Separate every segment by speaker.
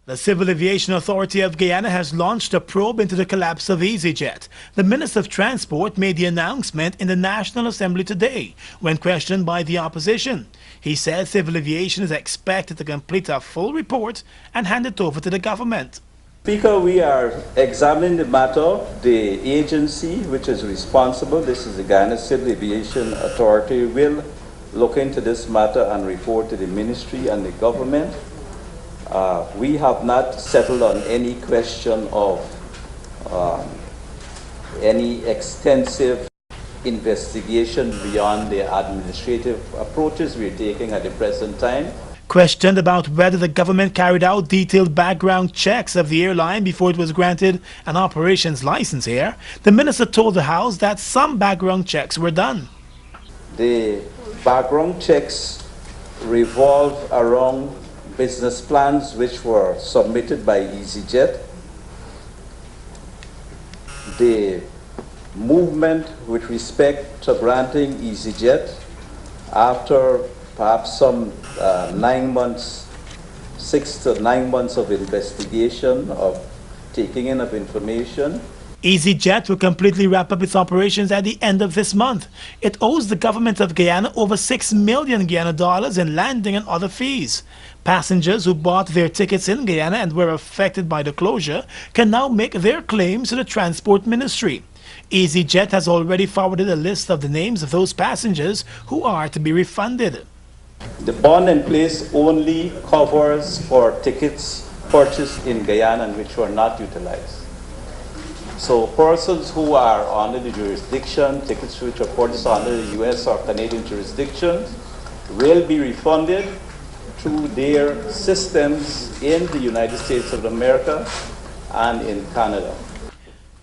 Speaker 1: The Civil Aviation Authority of Guyana has launched a probe into the collapse of EasyJet. The Minister of Transport made the announcement in the National Assembly today when questioned by the opposition. He said civil aviation is expected to complete a full report and hand it over to the government.
Speaker 2: Speaker, we are examining the matter. The agency which is responsible, this is the Guyana Civil Aviation Authority, will look into this matter and report to the ministry and the government. We have not settled on any question of any extensive investigation beyond the administrative approaches we're taking at the present time.
Speaker 1: Questioned about whether the government carried out detailed background checks of the airline before it was granted an operations license here, the minister told the House that some background checks were done.
Speaker 2: The background checks revolve around business plans which were submitted by EasyJet, the movement with respect to granting EasyJet after perhaps some 9 months, 6 to 9 months of investigation, of taking in of information.
Speaker 1: EasyJet will completely wrap up its operations at the end of this month. It owes the government of Guyana over 6 million Guyana dollars in landing and other fees. Passengers who bought their tickets in Guyana and were affected by the closure can now make their claims to the Transport Ministry. EasyJet has already forwarded a list of the names of those passengers who are to be refunded.
Speaker 2: The bond in place only covers for tickets purchased in Guyana and which were not utilized. So persons who are under the jurisdiction, tickets which are purchased under the US or Canadian jurisdictions, will be refunded through their systems in the United States of America and in Canada.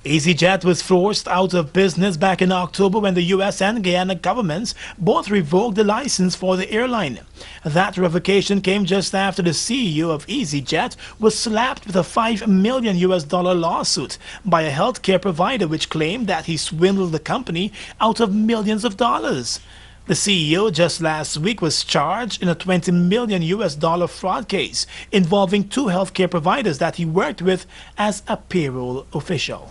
Speaker 1: EasyJet was forced out of business back in October when the US and Guyana governments both revoked the license for the airline. That revocation came just after the CEO of EasyJet was slapped with a $5 million lawsuit by a healthcare provider which claimed that he swindled the company out of millions of dollars. The CEO just last week was charged in a $20 million fraud case involving 2 healthcare providers that he worked with as a payroll official.